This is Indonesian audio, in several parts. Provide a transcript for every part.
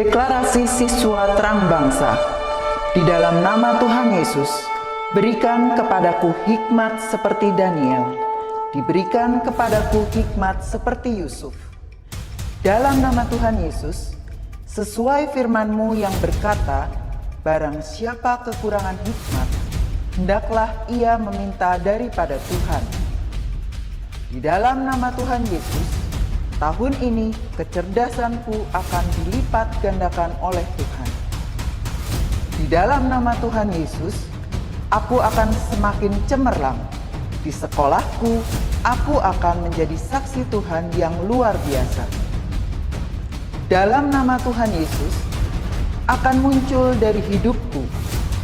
Deklarasi siswa terang bangsa. Di dalam nama Tuhan Yesus, berikan kepadaku hikmat seperti Daniel, diberikan kepadaku hikmat seperti Yusuf. Dalam nama Tuhan Yesus, sesuai firman-Mu yang berkata, barang siapa kekurangan hikmat, hendaklah ia meminta daripada Tuhan. Di dalam nama Tuhan Yesus, tahun ini kecerdasanku akan dilipat gandakan oleh Tuhan. Di dalam nama Tuhan Yesus, aku akan semakin cemerlang. Di sekolahku, aku akan menjadi saksi Tuhan yang luar biasa. Dalam nama Tuhan Yesus, akan muncul dari hidupku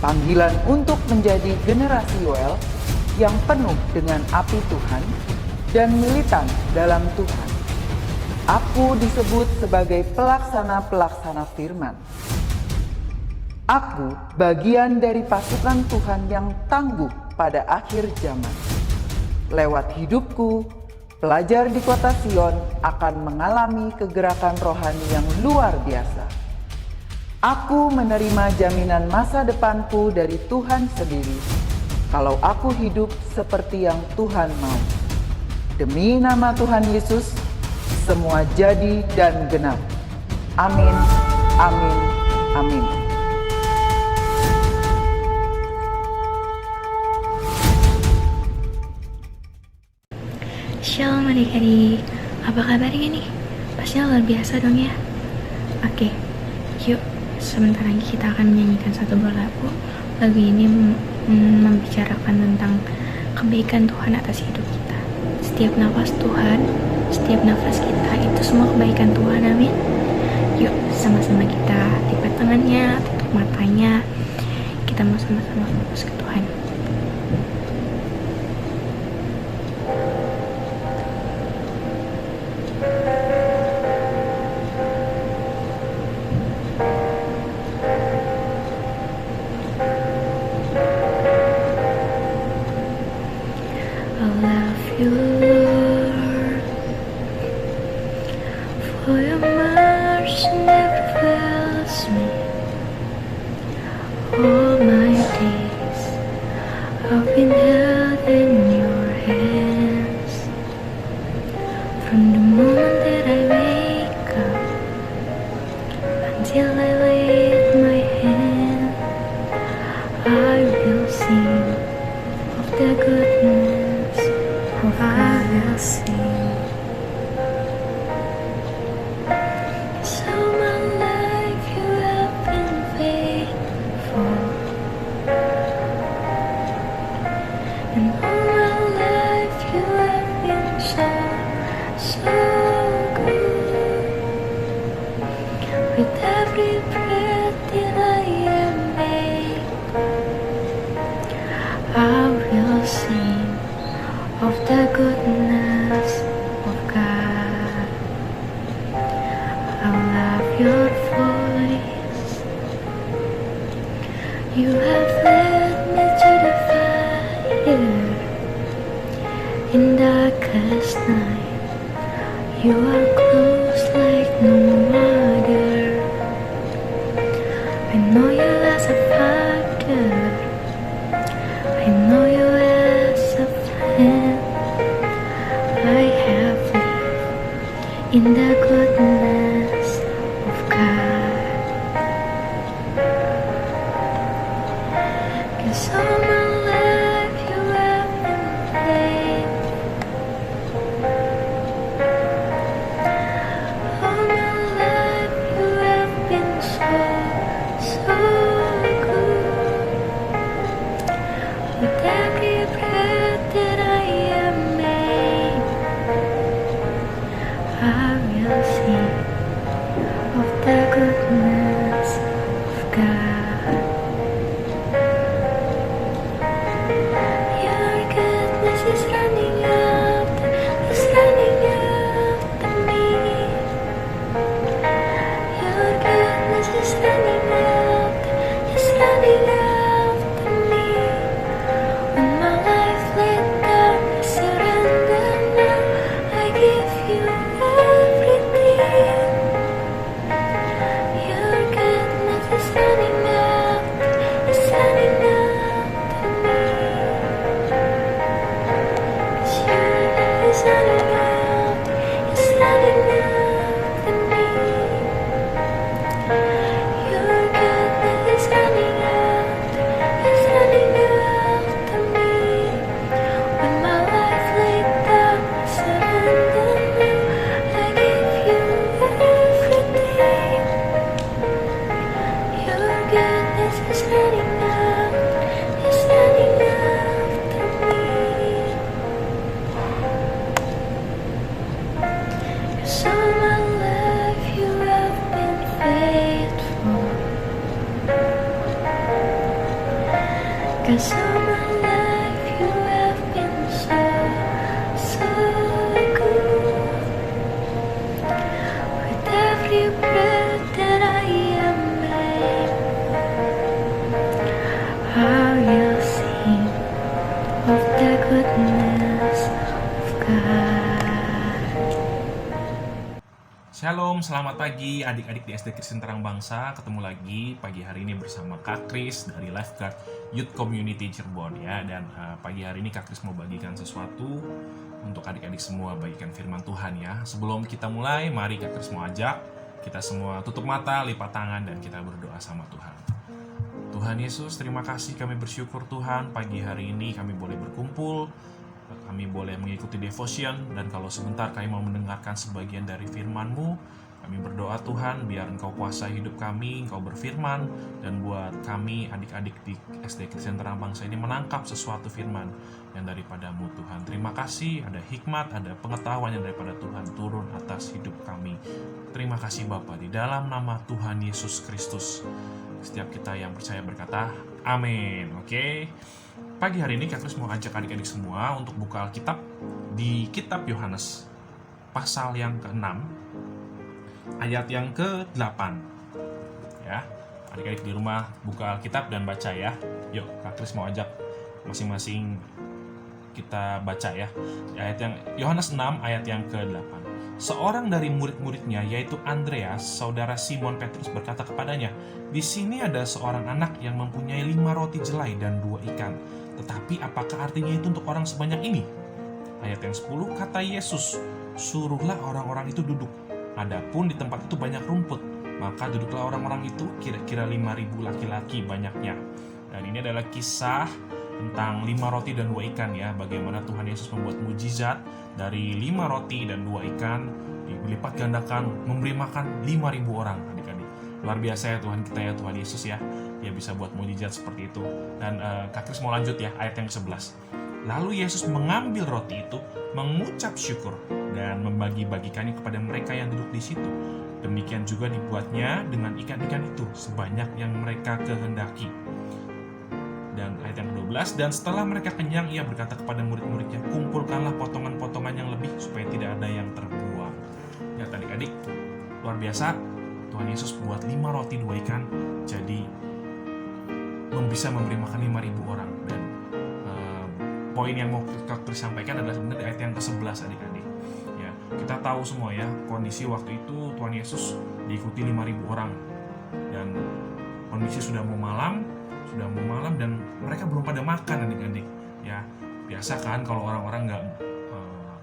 panggilan untuk menjadi generasi Yoel yang penuh dengan api Tuhan dan militan dalam Tuhan. Aku disebut sebagai pelaksana-pelaksana firman. Aku bagian dari pasukan Tuhan yang tangguh pada akhir zaman. Lewat hidupku, pelajar di kota Sion akan mengalami kegerakan rohani yang luar biasa. Aku menerima jaminan masa depanku dari Tuhan sendiri, kalau aku hidup seperti yang Tuhan mau. Demi nama Tuhan Yesus, semua jadi dan genap. Amin, amin, amin. Shalom adik-adik, apa kabarnya nih? Pastinya luar biasa dong ya. Oke, yuk sebentar lagi kita akan menyanyikan satu buah lagu. Lagu ini membicarakan tentang kebaikan Tuhan atas hidup kita. Setiap nafas Tuhan, setiap nafas kita itu semua kebaikan Tuhan, amin. Yuk sama-sama kita lipat tangannya, tutup matanya. Kita mau sama-sama fokus ke Tuhan. I love you, Lord, for your mercy never fails me. All my days I've been held in your hands. From the moment that I wake up until I lay my head, I will sing of the goodness of God. I will sing. So my life you have been faithful, and all my life you have been so, so good. With every breath that I am able, I will sing of the goodness of God. I love your voice. You have led me to the fire in darkest night. You are close like no other. I know you as a father. I know you as a friend. I have lived in the goodness of God. 'Cause all my life you have been faithful. All my life you have been so, so good. With every breath that I am made, I will sing of the goodness of God. Your goodness is running after me. Your goodness is running after me. goodness of God. Shalom, selamat pagi adik-adik di SD Kristen Terang Bangsa. Ketemu lagi pagi hari ini bersama Kak Kris dari Lifeguard Youth Community Cirebon ya. Dan pagi hari ini Kak Kris mau bagikan sesuatu untuk adik-adik semua, bagikan firman Tuhan ya. Sebelum kita mulai, mari Kak Kris mau ajak kita semua tutup mata, lipat tangan, dan kita berdoa sama Tuhan. Tuhan Yesus, terima kasih, kami bersyukur Tuhan pagi hari ini kami boleh berkumpul, kami boleh mengikuti devotion, dan kalau sebentar kami mau mendengarkan sebagian dari firman-Mu, kami berdoa Tuhan, biar Engkau kuasai hidup kami, Engkau berfirman, dan buat kami adik-adik di SD Kristen Terang Bangsa ini menangkap sesuatu firman yang daripada-Mu Tuhan. Terima kasih, ada hikmat, ada pengetahuan yang daripada Tuhan turun atas hidup kami. Terima kasih Bapa, di dalam nama Tuhan Yesus Kristus. Setiap kita yang percaya berkata, amin. Oke. Pagi hari ini Kak Kris mau ajak adik-adik semua untuk buka Alkitab di kitab Yohanes pasal yang ke-6 ayat yang ke-8 ya. Adik-adik di rumah buka Alkitab dan baca ya. Yuk, Kak Kris mau ajak masing-masing kita baca ya. Ayat yang Yohanes 6 ayat yang ke-8. Seorang dari murid-muridnya, yaitu Andreas, saudara Simon Petrus, berkata kepadanya, "Di sini ada seorang anak yang mempunyai 5 roti jelai dan 2 ikan. Tetapi apakah artinya itu untuk orang sebanyak ini?" Ayat yang 10, kata Yesus, "Suruhlah orang-orang itu duduk. Adapun di tempat itu banyak rumput, maka duduklah orang-orang itu, kira-kira 5.000 laki-laki banyaknya." Dan ini adalah kisah tentang 5 roti dan 2 ikan ya. Bagaimana Tuhan Yesus membuat mujizat dari 5 roti dan 2 ikan, dilipat gandakan, memberi makan 5.000 orang adik-adik. Luar biasa ya Tuhan kita ya, Tuhan Yesus ya. Dia bisa buat mujizat seperti itu. Dan Kak Kris mau lanjut ya, ayat yang ke-11. Lalu Yesus mengambil roti itu, mengucap syukur, dan membagi-bagikannya kepada mereka yang duduk di situ. Demikian juga dibuatnya dengan ikan-ikan itu, sebanyak yang mereka kehendaki. Dan ayat yang ke-12, dan setelah mereka kenyang, ia berkata kepada murid-muridnya, "Kumpulkanlah potongan-potongan yang lebih, supaya tidak ada yang terbuang." Ya adik-adik, luar biasa, Tuhan Yesus buat 5 roti 2 ikan, jadi bisa memberi makan 5.000 orang. Dan poin yang mau Kak sampaikan adalah sebenarnya ayat yang ke-11 adik-adik. Ya, kita tahu semua ya, kondisi waktu itu Tuhan Yesus diikuti 5.000 orang, dan kondisi sudah mau malam, dan mereka belum pada makan adik-adik ya. Biasa kan kalau orang-orang nggak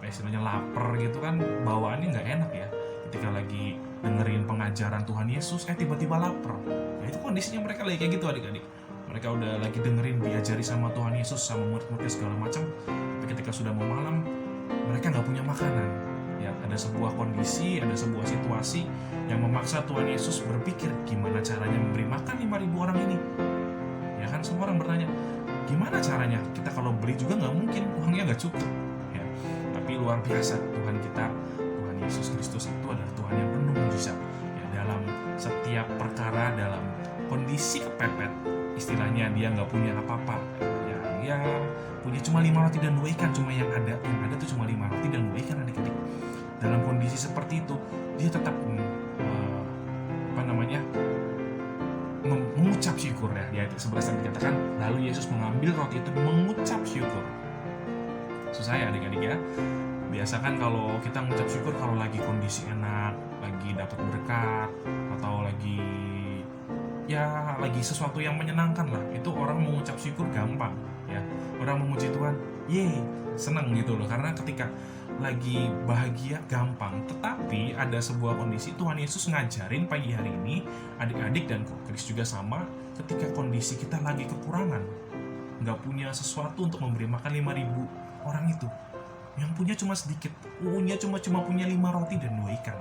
istilahnya lapar gitu kan, bawaannya nggak enak ya ketika lagi dengerin pengajaran Tuhan Yesus, tiba-tiba lapar. Nah itu kondisinya mereka lagi kayak gitu adik-adik. Mereka udah lagi dengerin, diajari sama Tuhan Yesus, sama murid-muridnya segala macam, tapi ketika sudah mau malam mereka nggak punya makanan ya. Ada sebuah kondisi, ada sebuah situasi yang memaksa Tuhan Yesus berpikir gimana caranya memberi makan 5.000 orang ini. Ya kan, semua orang bertanya, gimana caranya? Kita kalau beli juga nggak mungkin, uangnya nggak cukup. Ya. Tapi luar biasa Tuhan kita, Tuhan Yesus Kristus itu adalah Tuhan yang penuh mujizat. Ya, dalam setiap perkara, dalam kondisi kepepet, istilahnya dia nggak punya apa-apa. Ya punya cuma 5 roti dan 2 ikan, cuma yang ada tuh cuma 5 roti dan 2 ikan adik-adik. Dalam kondisi seperti itu, dia tetap mengucap syukur ya. Di ayat 11 dikatakan, lalu Yesus mengambil roti itu, mengucap syukur. Susah ya adik-adik ya. Biasa kan kalau kita mengucap syukur kalau lagi kondisi enak, lagi dapat berkat, atau lagi sesuatu yang menyenangkan lah, itu orang mengucap syukur gampang ya. Orang memuji Tuhan, senang gitu loh, karena ketika lagi bahagia gampang. Tetapi ada sebuah kondisi Tuhan Yesus ngajarin pagi hari ini, adik-adik dan Kris juga sama, ketika kondisi kita lagi kekurangan, nggak punya sesuatu untuk memberi makan 5.000 orang itu, yang punya cuma sedikit, cuma punya 5 roti dan 2 ikan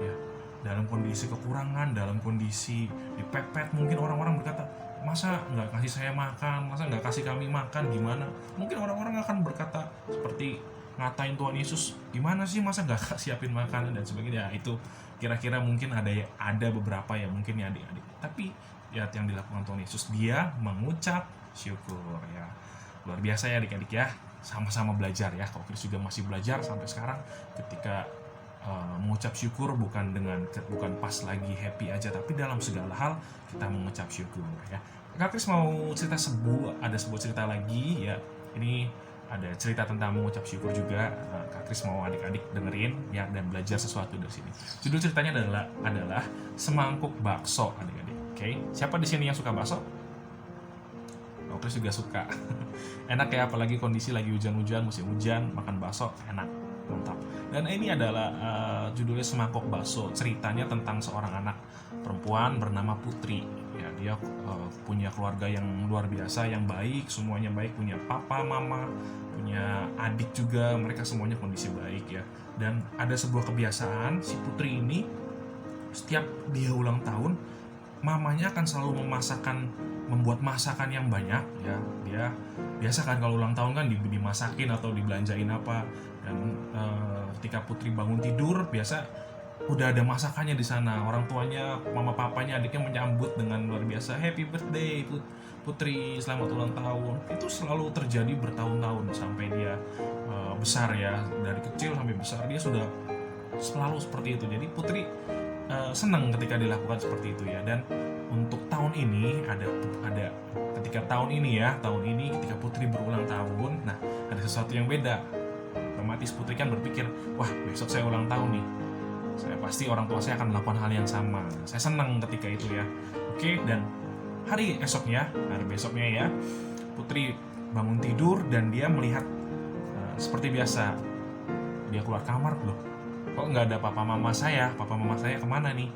ya. Dalam kondisi kekurangan, dalam kondisi dipepet, mungkin orang-orang berkata, masa nggak kasih saya makan, masa nggak kasih kami makan, gimana? Mungkin orang-orang akan berkata seperti ngatain Tuhan Yesus, gimana sih masa nggak siapin makanan dan sebagainya. Itu kira-kira mungkin ada beberapa ya mungkin ya adik-adik. Tapi ya yang dilakukan Tuhan Yesus, dia mengucap syukur ya. Luar biasa ya adik-adik ya, sama-sama belajar ya. Kok Kris juga masih belajar sampai sekarang, ketika mengucap syukur bukan pas lagi happy aja, tapi dalam segala hal kita mengucap syukur ya. Kak Kris mau cerita ada sebuah cerita lagi ya. Ini ada cerita tentang mengucap syukur juga. Kak Kris mau adik-adik dengerin ya dan belajar sesuatu dari sini. Judul ceritanya adalah Semangkuk Bakso, adik-adik. Oke, siapa di sini yang suka bakso? Kak Kris juga suka. Enak ya, apalagi kondisi lagi hujan-hujan, musim hujan, makan bakso enak, mantap. Dan ini adalah judulnya Semangkuk Bakso. Ceritanya tentang seorang anak perempuan bernama Putri. Ya, dia punya keluarga yang luar biasa, yang baik, semuanya baik, punya papa, mama, punya adik juga, mereka semuanya kondisi baik ya. Dan ada sebuah kebiasaan, si Putri ini setiap dia ulang tahun, mamanya akan selalu membuat masakan yang banyak ya. Dia biasa kan kalau ulang tahun kan dimasakin atau dibelanjain apa. Dan ketika Putri bangun tidur, biasa udah ada masakannya di sana. Orang tuanya, mama papanya, adiknya menyambut dengan luar biasa, happy birthday Putri, selamat ulang tahun. Itu selalu terjadi bertahun-tahun sampai dia besar ya. Dari kecil sampai besar dia sudah selalu seperti itu. Jadi Putri senang ketika dilakukan seperti itu ya. Dan untuk tahun ini ada ketika tahun ini ketika Putri berulang tahun, nah ada sesuatu yang beda. Otomatis Putri kan berpikir, wah besok saya ulang tahun nih, saya pasti orang tua saya akan melakukan hal yang sama. Saya senang ketika itu ya. Oke, dan hari besoknya ya, Putri bangun tidur dan dia melihat seperti biasa. Dia keluar kamar, loh kok nggak ada papa mama saya kemana nih?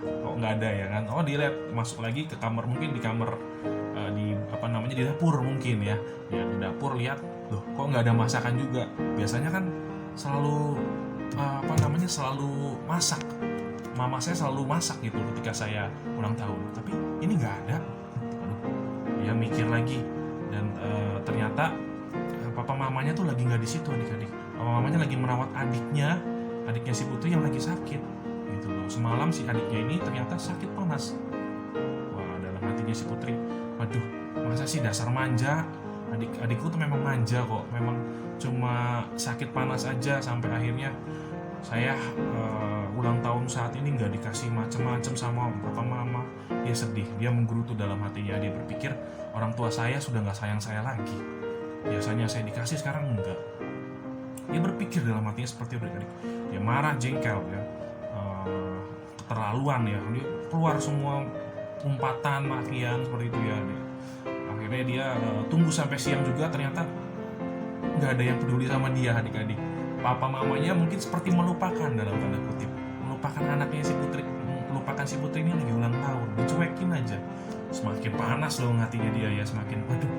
Kok nggak ada ya kan? Oh, dia lihat masuk lagi ke kamar, mungkin di kamar di dapur mungkin ya. Ya di dapur lihat, loh kok nggak ada masakan juga. Biasanya kan selalu selalu masak. Mama saya selalu masak gitu ketika saya ulang tahun. Tapi ini nggak ada. Aduh, dia mikir lagi dan ternyata papa mamanya tuh lagi nggak di situ, adik-adik. Papa mamanya lagi merawat adiknya si Putri yang lagi sakit gitu loh. Semalam si adiknya ini ternyata sakit panas. Wah, dalam hatinya si Putri, waduh, masa sih dasar manja. Adikku tuh memang manja kok, memang cuma sakit panas aja sampai akhirnya saya ulang tahun saat ini nggak dikasih macem-macem sama papa mama. Dia sedih, dia menggerutu dalam hatinya. Dia berpikir orang tua saya sudah nggak sayang saya lagi. Biasanya saya dikasih, sekarang enggak. Dia berpikir dalam hatinya seperti itu. Dia marah, jengkel ya, keterlaluan ya. Dia keluar semua umpatan, makian seperti itu ya. Akhirnya dia tunggu sampai siang juga, ternyata nggak ada yang peduli sama dia, adik-adik. Papa mamanya mungkin seperti melupakan, dalam tanda kutip, melupakan anaknya si Putri, melupakan si Putri ini lagi ulang tahun, dicuekin aja. Semakin panas loh hatinya dia ya, semakin waduh,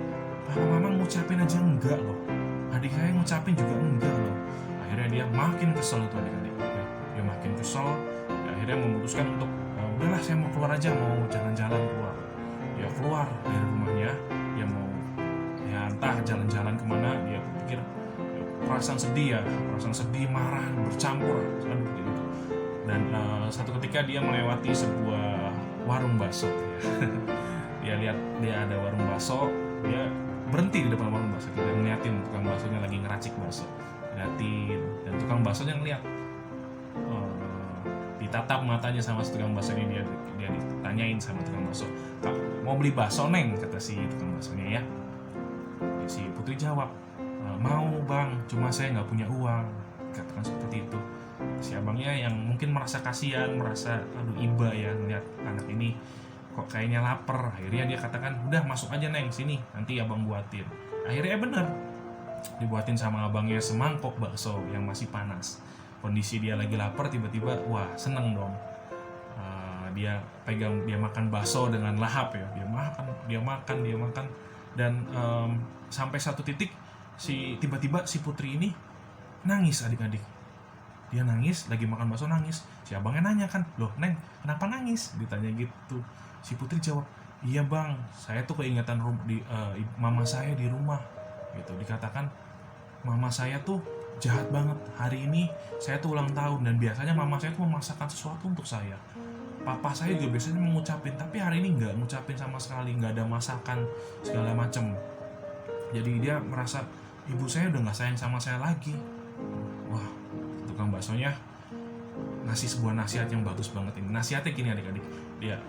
papa mama ngucapin aja enggak loh, adik saya ngucapin juga enggak loh. Akhirnya dia makin kesel itu, adik-adik ya. Dia makin kesel ya, akhirnya memutuskan untuk udahlah saya mau keluar aja, mau jalan-jalan keluar. Dia keluar dari rumahnya, dia mau ya entah jalan-jalan kemana. Dia pikir perasaan sedih, marah, bercampur aduk gitu. Dan satu ketika dia melewati sebuah warung bakso ya. dia ada warung bakso, dia berhenti di depan warung bakso. Dia ngeliatin tukang baksonya lagi ngeracik bakso, ngeliatin, dan tukang baksonya ngeliat, ditatap matanya sama si tukang bakso ini. Dia ditanyain sama tukang bakso, mau beli bakso neng, kata si tukang baksonya ya. Si Putri jawab, mau bang, cuma saya nggak punya uang, katakan seperti itu. Si abangnya yang mungkin merasa kasihan, merasa aduh iba ya ngeliat anak ini kok kayaknya lapar. Akhirnya dia katakan, udah masuk aja neng sini, nanti abang buatin. Akhirnya bener, dibuatin sama abangnya semangkok bakso yang masih panas. Kondisi dia lagi lapar, tiba-tiba wah seneng dong. Dia makan bakso dengan lahap ya. Dia makan dan sampai satu titik tiba-tiba si Putri ini nangis, adik-adik. Dia nangis, lagi makan bakso nangis. Si abangnya nanya kan, loh neng kenapa nangis, ditanya gitu. Si Putri jawab, iya bang, saya tuh keingetan mama saya di rumah gitu. Dikatakan mama saya tuh jahat banget. Hari ini saya tuh ulang tahun dan biasanya mama saya tuh memasakkan sesuatu untuk saya. Papa saya juga biasanya mengucapin, tapi hari ini nggak ngucapin sama sekali, nggak ada masakan segala macem. Jadi dia merasa ibu saya udah nggak sayang sama saya lagi. Wah, tukang baksonya ngasih sebuah nasihat yang bagus banget ini. Nasihatnya gini, adik-adik. Dia,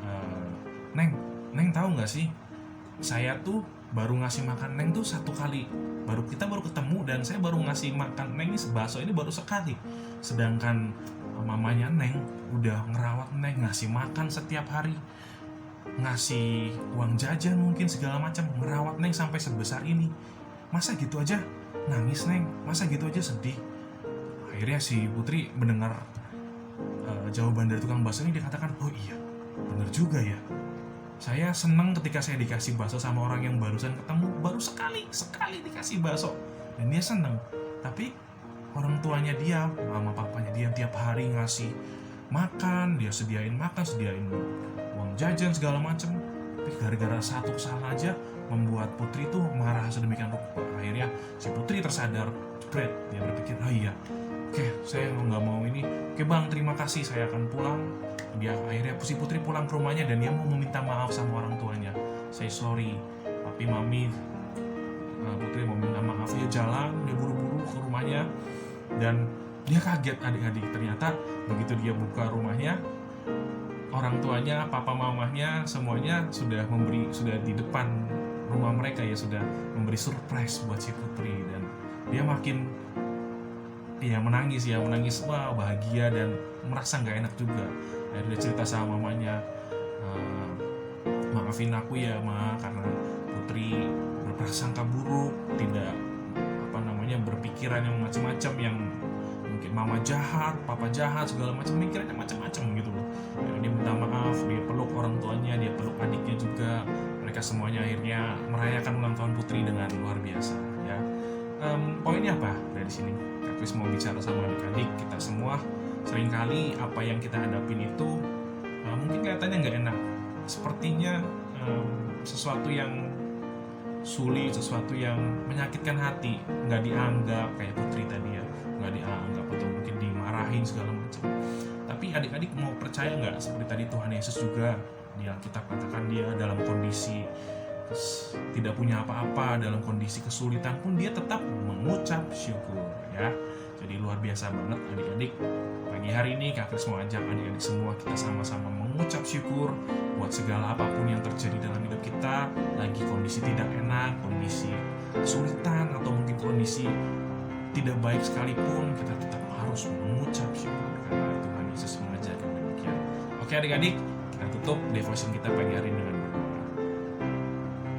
neng tahu nggak sih, saya tuh baru ngasih makan Neng tuh 1 kali, kita baru ketemu dan saya baru ngasih makan Neng ini bakso ini baru sekali, sedangkan mamanya Neng udah ngerawat Neng, ngasih makan setiap hari, ngasih uang jajan mungkin segala macam, ngerawat Neng sampai sebesar ini. Masa gitu aja nangis Neng? Masa gitu aja sedih? Akhirnya si Putri mendengar jawaban dari tukang bakso ini, dia katakan, oh iya bener juga ya, saya senang ketika saya dikasih bakso sama orang yang barusan ketemu, baru sekali dikasih bakso, dan dia senang. Tapi orang tuanya dia, mama papanya dia tiap hari ngasih makan, dia sediain makan, sediain uang jajan segala macam. Tapi gara-gara satu kesalahan aja membuat Putri tuh marah sedemikian rupa. Akhirnya si Putri tersadar, jebret, dia berpikir, oh iya, oke, saya nggak mau ini. Oke bang, terima kasih, saya akan pulang. Dia akhirnya si Putri pulang ke rumahnya dan dia mau meminta maaf sama orang tuanya. Say sorry, papi, mami. Putri mau minta maaf, dia jalan, dia buru-buru ke rumahnya dan dia kaget adik-adik. Ternyata begitu dia buka rumahnya, orang tuanya, papa mamahnya semuanya sudah di depan rumah mereka ya, sudah memberi surprise buat si Putri, dan dia makin menangis, wah bahagia dan merasa nggak enak juga. Akhirnya dia cerita sama mamanya, maafin aku ya ma, karena Putri berprasangka buruk, tidak berpikiran yang macam-macam, yang mungkin mama jahat, papa jahat, segala macam, pikirannya macam-macam gitu loh. Akhirnya dia minta maaf, dia peluk orang tuanya, dia peluk adiknya juga. Mereka semuanya akhirnya merayakan ulang tahun Putri dengan luar biasa ya. Poinnya apa dari sini? Kak Kris mau bicara sama adik-adik kita semua. Seringkali apa yang kita hadapin itu mungkin kelihatannya nggak enak, sepertinya sesuatu yang sulit, sesuatu yang menyakitkan hati, nggak dianggap kayak Putri tadi ya, nggak dianggap atau mungkin dimarahin segala macam. Tapi adik-adik mau percaya nggak, seperti tadi Tuhan Yesus juga di Alkitab katakan dia dalam kondisi tidak punya apa-apa, dalam kondisi kesulitan pun dia tetap mengucap syukur ya. Jadi luar biasa banget adik-adik. Pagi hari ini Kak Kris mau ajak adik-adik semua kita sama-sama mengucap syukur buat segala apapun yang terjadi dalam hidup kita. Lagi kondisi tidak enak, kondisi kesulitan, atau mungkin kondisi tidak baik sekalipun, kita tetap harus mengucap syukur karena Tuhan Yesus mengajarkan demikian. Oke adik-adik, kita tutup devotion kita pagi hari dengan berdoa.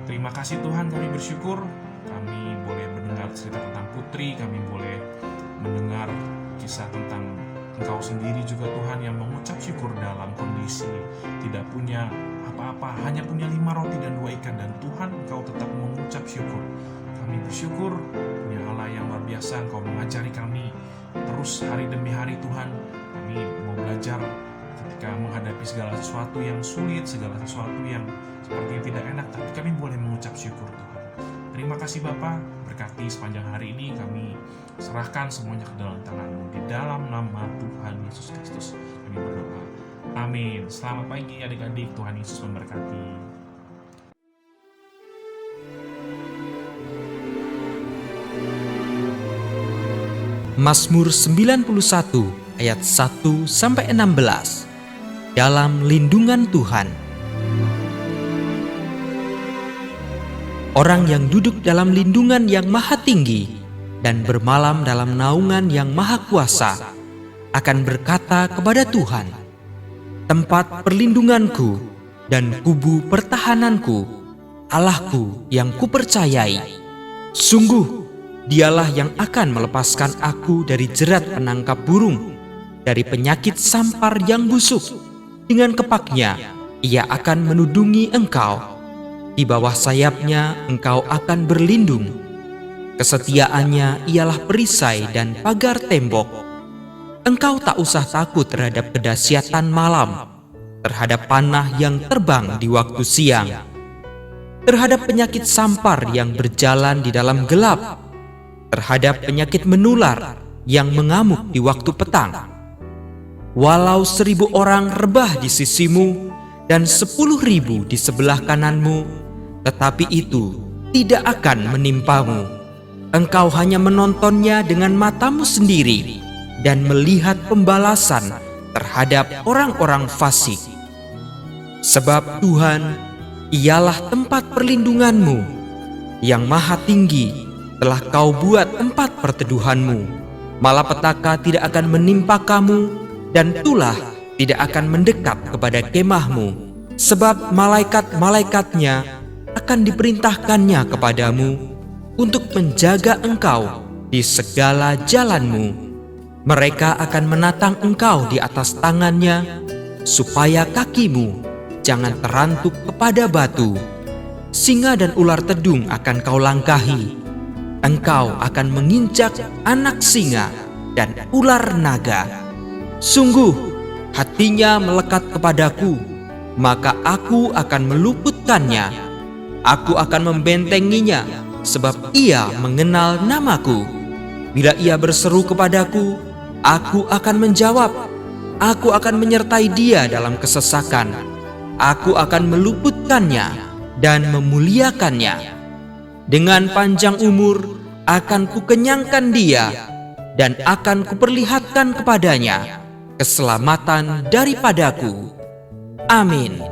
Terima kasih Tuhan, kami bersyukur kami boleh mendengar cerita tentang Putri, kami boleh mendengar kisah tentang Engkau sendiri juga Tuhan yang mengucap syukur dalam kondisi tidak punya apa-apa, hanya punya 5 roti dan 2 ikan, dan Tuhan Engkau tetap mengucap syukur. Kami bersyukur punya Allah yang luar biasa, Engkau mengajari kami terus hari demi hari Tuhan. Kami mau belajar ketika menghadapi segala sesuatu yang sulit, segala sesuatu yang sepertinya tidak enak, tapi kami boleh mengucap syukur Tuhan. Terima kasih Bapa, berkati sepanjang hari ini kami serahkan semuanya ke dalam tangan-Mu, di dalam nama Tuhan Yesus Kristus kami berdoa. Amin. Selamat pagi adik-adik, Tuhan Yesus memberkati. Mazmur 91 ayat 1-16. Dalam lindungan Tuhan. Orang yang duduk dalam lindungan yang maha tinggi dan bermalam dalam naungan yang maha kuasa akan berkata kepada Tuhan, tempat perlindunganku dan kubu pertahananku, Allahku yang kupercayai. Sungguh, Dialah yang akan melepaskan aku dari jerat penangkap burung, dari penyakit sampar yang busuk. Dengan kepaknya, Ia akan menudungi engkau. Di bawah sayapnya engkau akan berlindung. Kesetiaannya ialah perisai dan pagar tembok. Engkau tak usah takut terhadap kedahsyatan malam, terhadap panah yang terbang di waktu siang, terhadap penyakit sampar yang berjalan di dalam gelap, terhadap penyakit menular yang mengamuk di waktu petang. Walau 1000 orang rebah di sisimu dan 10.000 di sebelah kananmu, tetapi itu tidak akan menimpamu. Engkau hanya menontonnya dengan matamu sendiri dan melihat pembalasan terhadap orang-orang fasik. Sebab Tuhan ialah tempat perlindunganmu yang maha tinggi telah kau buat tempat perteduhanmu. Malapetaka tidak akan menimpa kamu, dan tulah tidak akan mendekat kepada kemahmu. Sebab malaikat-malaikatnya akan diperintahkannya kepadamu untuk menjaga engkau di segala jalanmu. Mereka akan menatang engkau di atas tangannya, supaya kakimu jangan terantuk kepada batu. Singa dan ular tedung akan kau langkahi. Engkau akan menginjak anak singa dan ular naga. Sungguh, hatinya melekat kepadaku, maka aku akan meluputkannya. Aku akan membentenginya, sebab ia mengenal namaku. Bila ia berseru kepadaku, aku akan menjawab. Aku akan menyertai dia dalam kesesakan. Aku akan meluputkannya dan memuliakannya. Dengan panjang umur akan kukenyangkan dia, dan akan kuperlihatkan kepadanya keselamatan daripadaku. Amin.